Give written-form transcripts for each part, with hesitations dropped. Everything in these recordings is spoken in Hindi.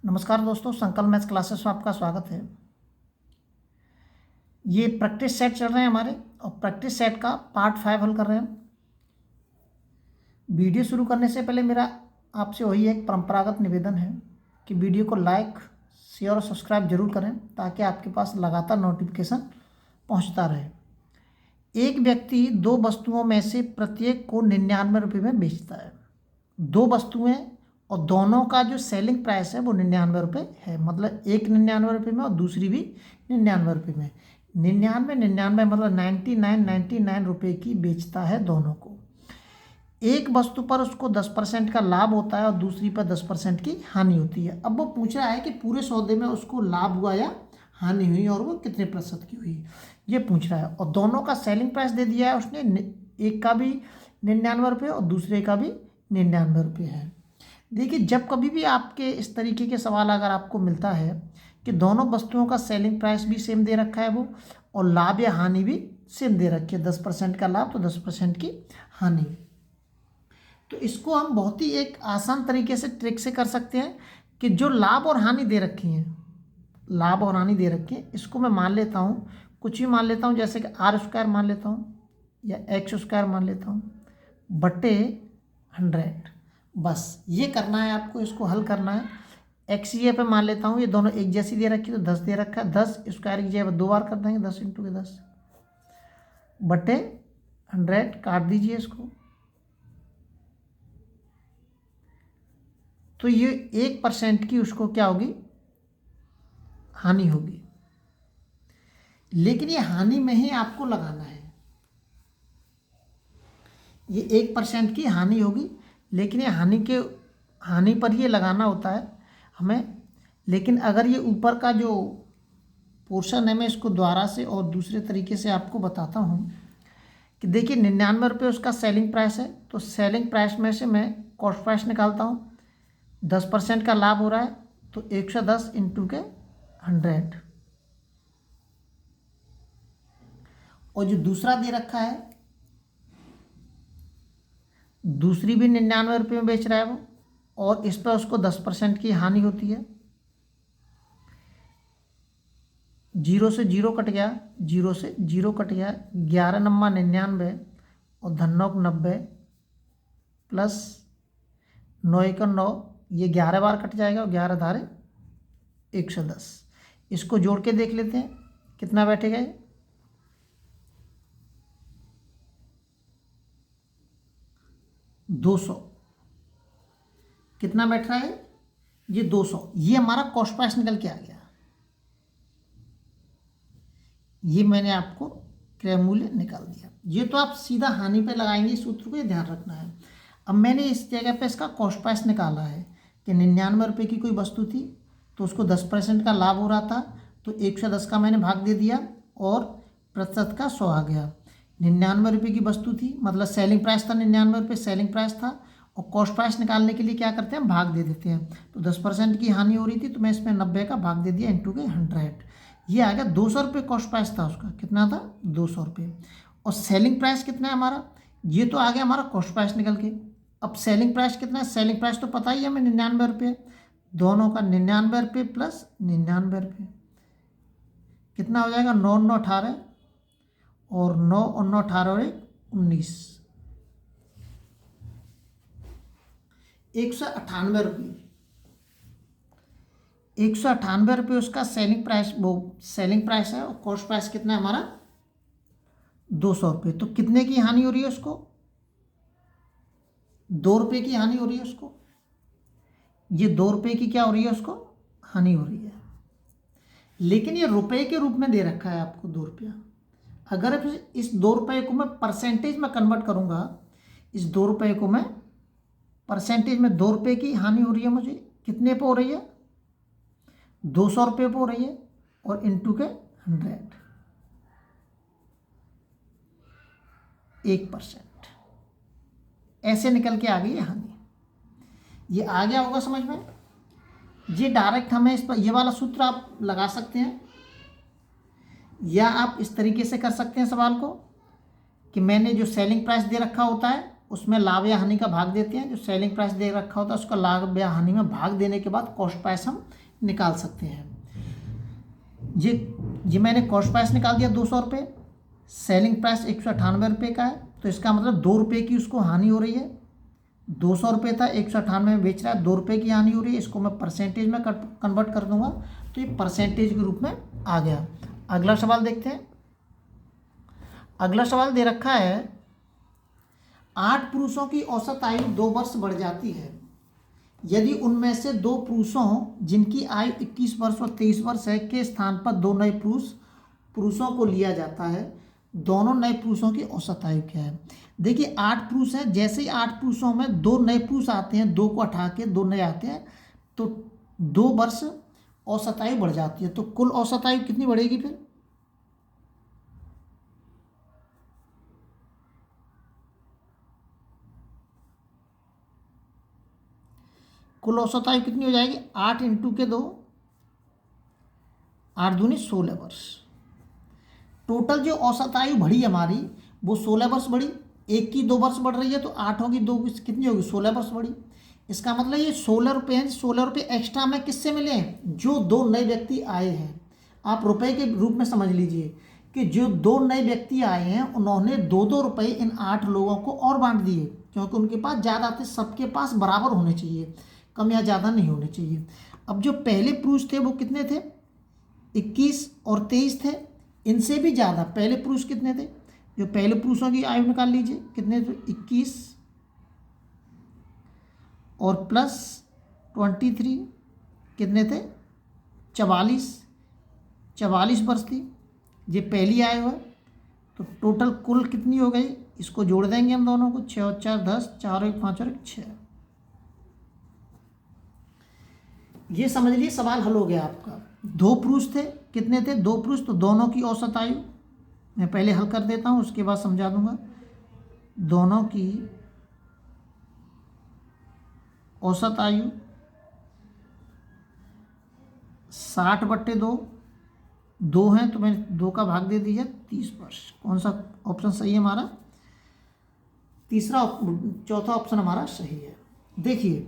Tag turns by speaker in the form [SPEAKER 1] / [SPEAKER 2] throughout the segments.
[SPEAKER 1] नमस्कार दोस्तों, संकल्प मैथ्स क्लासेस में आपका स्वागत है। ये प्रैक्टिस सेट चल रहे हैं हमारे और प्रैक्टिस सेट का पार्ट 5 हल कर रहे हैं। वीडियो शुरू करने से पहले मेरा आपसे वही एक परंपरागत निवेदन है कि वीडियो को लाइक, शेयर और सब्सक्राइब जरूर करें ताकि आपके पास लगातार नोटिफिकेशन पहुंचता रहे। एक व्यक्ति दो वस्तुओं में से प्रत्येक को 99 रुपये में बेचता है। दो वस्तुएं और दोनों का जो सेलिंग प्राइस है वो 99 रुपये है। मतलब एक 99 रुपये में और दूसरी भी 99 रुपये में। 99 मतलब 99 रुपये की बेचता है दोनों को। एक वस्तु पर उसको 10% का लाभ होता है और दूसरी पर 10% की हानि होती है। अब वो पूछ रहा है कि पूरे सौदे में उसको लाभ हुआ या हानि हुई और वो कितने प्रतिशत की हुई, ये पूछ रहा है। और दोनों का सेलिंग प्राइस दे दिया है उसने, एक का भी 99 रुपये और दूसरे का भी 99 रुपये है। देखिए, जब कभी भी आपके इस तरीके के सवाल अगर आपको मिलता है कि दोनों वस्तुओं का सेलिंग प्राइस भी सेम दे रखा है वो और लाभ या हानि भी सेम दे रखी है, 10% का लाभ तो 10% की हानि, तो इसको हम बहुत ही एक आसान तरीके से ट्रिक से कर सकते हैं कि जो लाभ और हानि दे रखी हैं, लाभ और हानि दे रखी है, इसको मैं मान लेता हूँ, कुछ भी मान लेता हूँ, जैसे कि r² मान लेता हूँ या x² मान लेता हूँ बटे 100। बस ये करना है आपको, इसको हल करना है। एक्स ये पे मान लेता हूँ, ये दोनों एक जैसी दे रखी है तो 10 दे रखा है। 10 स्क्वायर की जगह 2 बार कर देंगे, 10 × के 10 बटे 100, काट दीजिए इसको। तो ये 1% की उसको क्या होगी, हानि होगी। लेकिन ये हानि में ही आपको लगाना है, ये 1% की हानि होगी, लेकिन ये हानि पर ये लगाना होता है हमें। लेकिन अगर ये ऊपर का जो पोर्शन है, मैं इसको द्वारा से और दूसरे तरीके से आपको बताता हूँ कि देखिए 99 रुपये उसका सेलिंग प्राइस है, तो सेलिंग प्राइस में से मैं कॉस्ट प्राइस निकालता हूँ। 10% का लाभ हो रहा है तो 110 × के 100, और जो दूसरा दे रखा है, दूसरी भी 99 रुपये में बेच रहा है वो, और इस पर उसको 10% की हानि होती है। 0 से 0 कट गया, 0 से 0 कट गया, 11 नम्मा 99 और धन्नों 90 प्लस 9 × 9, ये 11 बार कट जाएगा और 11 धारे 110। इसको जोड़ के देख लेते हैं कितना बैठेगा ये। 200 कितना बैठ रहा है ये, 200। ये हमारा कॉस्ट प्राइस निकल के आ गया। ये मैंने आपको क्रय मूल्य निकाल दिया। ये तो आप सीधा हानि पे लगाएंगे, इस सूत्र को ये ध्यान रखना है। अब मैंने इस जगह पे इसका कॉस्ट प्राइस निकाला है कि 99 रुपये की कोई वस्तु थी तो उसको 10% का लाभ हो रहा था, तो 110 का मैंने भाग दे दिया और प्रतिशत का 100 आ गया। 99 रुपये की वस्तु थी, मतलब सेलिंग प्राइस था 99 रुपये, सेलिंग प्राइस था, और कॉस्ट प्राइस निकालने के लिए क्या करते हैं, भाग दे देते हैं। तो 10% की हानि हो रही थी तो मैं इसमें 90 का भाग दे दिया × के 100। ये आ गया 200 रुपये कॉस्ट प्राइस था उसका, कितना था 200 रुपये। और सेलिंग प्राइस कितना है हमारा, ये तो आ गया हमारा कॉस्ट प्राइस निकल के। अब सेलिंग प्राइस कितना है, सेलिंग प्राइस तो पता ही है हमें 99 रुपये, दोनों का 99 रुपये प्लस 99 रुपये, कितना हो जाएगा 9 × 9 = 18 और 9 और 9 18 और 1 19, 198 रुपये। 198 रुपये उसका सेलिंग प्राइस, वो सेलिंग प्राइस है, और कॉस्ट प्राइस कितना है हमारा 200 रुपये। तो कितने की हानि हो रही है उसको, 2 रुपये की हानि हो रही है उसको। ये 2 रुपये की क्या हो रही है उसको, हानि हो रही है। लेकिन ये रुपए के रूप में दे रखा है आपको 2 रुपया। अगर इस 2 रुपये को मैं परसेंटेज में कन्वर्ट करूंगा, इस 2 रुपये को मैं परसेंटेज में, 2 रुपये की हानि हो रही है मुझे, कितने पे हो रही है 200 रुपये पे हो रही है, और × के 100, 1%, ऐसे निकल के आ गई है हानि। ये आ गया होगा समझ में। ये डायरेक्ट हमें इस पर, ये वाला सूत्र आप लगा सकते हैं, या आप इस तरीके से कर सकते हैं सवाल को कि मैंने जो सेलिंग प्राइस दे रखा होता है उसमें लाभ या हानि का भाग देते हैं। जो सेलिंग प्राइस दे रखा होता है उसका लाभ या हानि में भाग देने के बाद कॉस्ट प्राइस हम निकाल सकते हैं। ये मैंने कॉस्ट प्राइस निकाल दिया 200 रुपये, सेलिंग प्राइस 198 रुपये का है, तो इसका मतलब 2 रुपये की उसको हानि हो रही है। 200 रुपये था, 198 में बेच रहा है, 2 रुपये की हानि हो रही है। इसको मैं परसेंटेज में कन्वर्ट कर दूंगा तो ये परसेंटेज के रूप में आ गया। अगला सवाल देखते हैं। अगला सवाल दे रखा है 8 पुरुषों की औसत आयु 2 वर्ष बढ़ जाती है यदि उनमें से 2 पुरुषों जिनकी आयु 21 वर्ष और 23 वर्ष है के स्थान पर 2 नए पुरुषों को लिया जाता है। दोनों नए पुरुषों की औसत आयु क्या है? देखिए 8 पुरुष हैं, जैसे ही 8 पुरुषों में 2 नए पुरुष आते हैं, 2 को हटा के 2 नए आते हैं तो 2 वर्ष औसत आयु बढ़ जाती है। तो कुल औसत आयु कितनी बढ़ेगी फिर? कुल औसत आयु कितनी हो जाएगी? 8 इंटू के 2, 8 दूनी 16 वर्ष। टोटल जो औसत आयु बढ़ी हमारी वो 16 वर्ष बढ़ी। एक की 2 वर्ष बढ़ रही है तो 8 होगी, 2 कितनी होगी? 16 वर्ष बढ़ी। इसका मतलब ये 16 रुपये हैं। 16 रुपये एक्स्ट्रा में किससे मिले हैं? जो 2 नए व्यक्ति आए हैं। आप रुपए के रूप में समझ लीजिए कि जो 2 नए व्यक्ति आए हैं उन्होंने 2-2 रुपये इन 8 लोगों को और बांट दिए, क्योंकि उनके पास ज़्यादा थे। सबके पास बराबर होने चाहिए, कम या ज़्यादा नहीं होने चाहिए। अब जो पहले पुरुष थे वो कितने थे? 21 और 23 थे। इनसे भी ज़्यादा पहले पुरुष कितने थे? जो पहले पुरुषों की आयु निकाल लीजिए, कितने थे? 21 और प्लस 23 कितने थे? 44 वर्ष थी। ये पहली आयु है तो टोटल कुल कितनी हो गई? इसको जोड़ देंगे हम दोनों को, 6 और 4 10, 4 और 1 5 और 1 6। ये समझ लीजिए सवाल हल हो गया आपका। 2 पुरुष थे, कितने थे? 2 पुरुष, तो दोनों की औसत आयु मैं पहले हल कर देता हूँ, उसके बाद समझा दूंगा। दोनों की औसत आयु 60/2, 2 हैं तो मैंने 2 का भाग दे दिया 30 वर्ष। कौन सा ऑप्शन सही है हमारा? चौथा ऑप्शन हमारा सही है। देखिए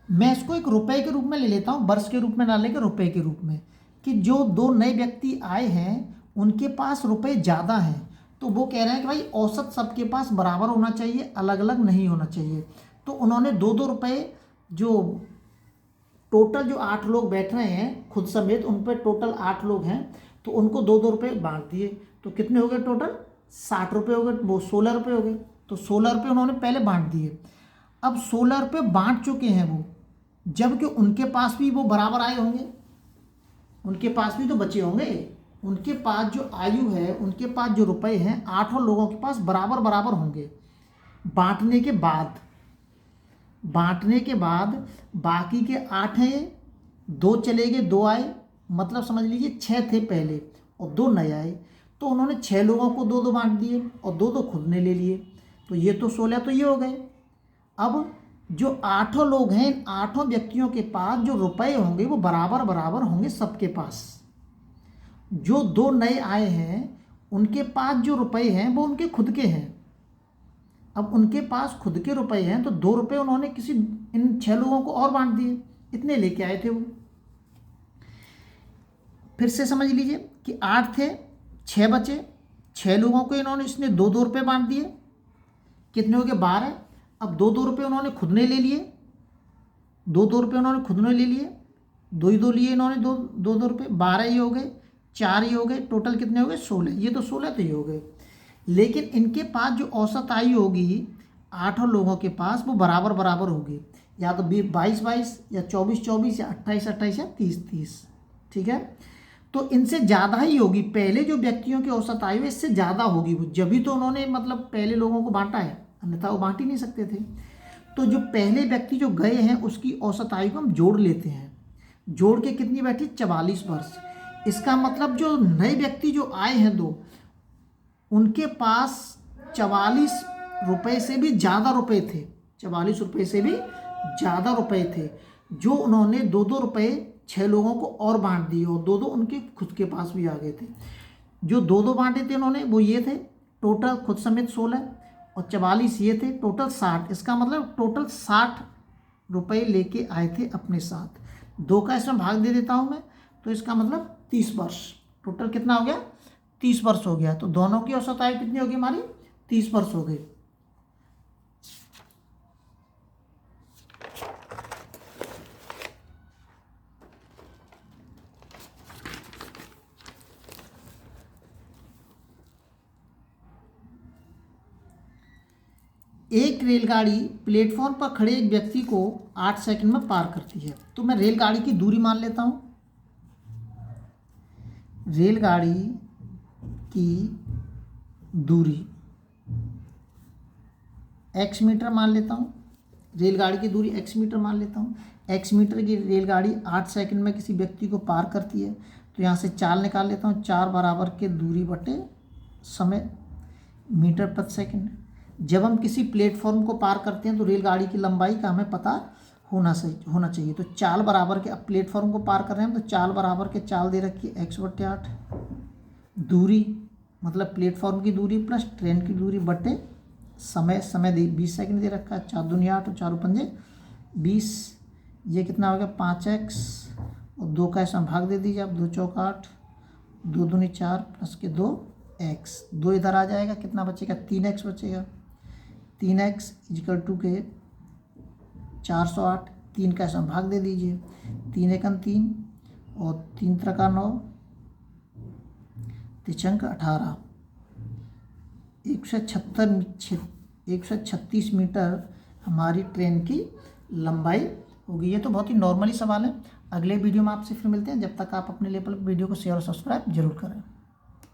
[SPEAKER 1] मैं इसको एक रुपए के रूप में ले लेता हूँ, वर्ष के रूप में ना लेकर रुपए के रूप में, कि जो 2 नए व्यक्ति आए हैं उनके पास रुपए ज़्यादा हैं, तो वो कह रहे हैं कि भाई औसत सबके पास बराबर होना चाहिए, अलग अलग नहीं होना चाहिए। तो उन्होंने 2-2 रुपये, जो टोटल जो 8 लोग बैठ रहे हैं खुद समेत, उन पर टोटल 8 लोग हैं, तो उनको 2-2 रुपये बांट दिए। तो कितने हो गए टोटल? 60 रुपये हो गए, वो 16 रुपये हो गए। तो 16 रुपये उन्होंने पहले बांट दिए। अब 16 रुपये बांट चुके हैं वो, जबकि उनके पास भी वो बराबर आए होंगे, उनके पास भी तो बचे होंगे। उनके पास जो आयु है, उनके पास जो रुपए हैं, 8 लोगों के पास बराबर बराबर होंगे। बांटने के बाद बाकी के 8 हैं, 2 चले गए, 2 आए, मतलब समझ लीजिए 6 थे पहले और 2 नए आए। तो उन्होंने 6 लोगों को 2-2 बांट दिए और 2-2 खुद ने ले लिए। तो ये तो 16 तो ये हो गए। अब जो 8 लोग हैं, इन 8 व्यक्तियों के पास जो रुपए होंगे वो बराबर बराबर होंगे सबके पास। जो 2 नए आए हैं उनके पास जो रुपए हैं वो उनके खुद के हैं। अब उनके पास खुद के रुपए हैं तो 2 रुपये उन्होंने इन 6 लोगों को और बांट दिए। इतने लेके आए थे वो। फिर से समझ लीजिए कि 8 थे, 6 बचे, 6 लोगों को इसने 2-2 रुपये बांट दिए। कितने हो गए? 12। अब 2-2 रुपये उन्होंने खुद ने ले लिए, 2-2 रुपये उन्होंने खुद ने ले लिए, 2 लिए इन्होंने 2-2 रुपये, 12 ही हो गए, 4 ही हो गए, टोटल कितने हो गए? 16। ये तो 16 तो ही हो गए। लेकिन इनके पास जो औसत आयु होगी 8 लोगों के पास, वो बराबर बराबर होगी, या तो 22-22 या 24-24 या 28-28 या 30-30। ठीक है, तो इनसे ज़्यादा ही होगी। पहले जो व्यक्तियों की औसत आयु है इससे ज़्यादा होगी वो, जब भी तो उन्होंने मतलब पहले लोगों को बांटा है, अन्यथा वो बांट ही नहीं सकते थे। तो जो पहले व्यक्ति जो गए हैं उसकी औसत आयु को हम जोड़ लेते हैं। जोड़ के कितनी बैठी? 44 वर्ष। इसका मतलब जो नए व्यक्ति जो आए हैं 2, उनके पास 44 रुपये से भी ज़्यादा रुपये थे, 44 रुपये से भी ज़्यादा रुपये थे, जो उन्होंने 2-2 रुपये 6 लोगों को और बांट दिए और 2-2 उनके खुद के पास भी आ गए थे। जो 2-2 बांटे थे उन्होंने वो ये थे, टोटल खुद समेत 16 और 44 ये थे, टोटल 60। इसका मतलब टोटल 60 रुपये लेके आए थे अपने साथ। 2 का इसमें भाग दे देता हूँ मैं, तो इसका मतलब 30 वर्ष। टोटल कितना हो गया? 30 वर्ष हो गया। तो दोनों की औसत आयु कितनी होगी हमारी? 30 वर्ष हो गई। एक रेलगाड़ी प्लेटफॉर्म पर खड़े एक व्यक्ति को 8 सेकंड में पार करती है। तो मैं रेलगाड़ी की दूरी मान लेता हूँ। रेलगाड़ी की दूरी x मीटर मान लेता हूँ। रेलगाड़ी की दूरी x मीटर मान लेता हूँ। x मीटर की रेलगाड़ी 8 सेकंड में किसी व्यक्ति को पार करती है। तो यहाँ से 4 निकाल लेता हूँ। 4 बराबर के दूरी बटे समय, मीटर प्रति सेकंड। जब हम किसी प्लेटफॉर्म को पार करते हैं तो रेलगाड़ी की लंबाई का हमें पता होना चाहिए। तो चाल बराबर के, अब प्लेटफॉर्म को पार कर रहे हैं तो चाल बराबर के चाल दे रखी है x/8। दूरी मतलब प्लेटफॉर्म की दूरी प्लस ट्रेन की दूरी बटे समय, समय 20 सेकंड दे रखा है। 4 दूनी 8 और 4 पंजे 20। ये कितना हो गया? 5x और 2 का इसमें भाग दे दीजिए आप। 2 चौक 8, 2 दूनी 4 प्लस के 2x। 2 इधर आ जाएगा, कितना बचेगा? 3x बचेगा। 3x इजिकल टू के 408। 3 का इसमें भाग दे दीजिए। 3 एकम 3 और 3 त्रिका 9, 3 18। 136 मीटर हमारी ट्रेन की लंबाई होगी। ये तो बहुत ही नॉर्मली सवाल है। अगले वीडियो में आपसे फिर मिलते हैं। जब तक आप अपने लेवल वीडियो को शेयर और सब्सक्राइब जरूर करें।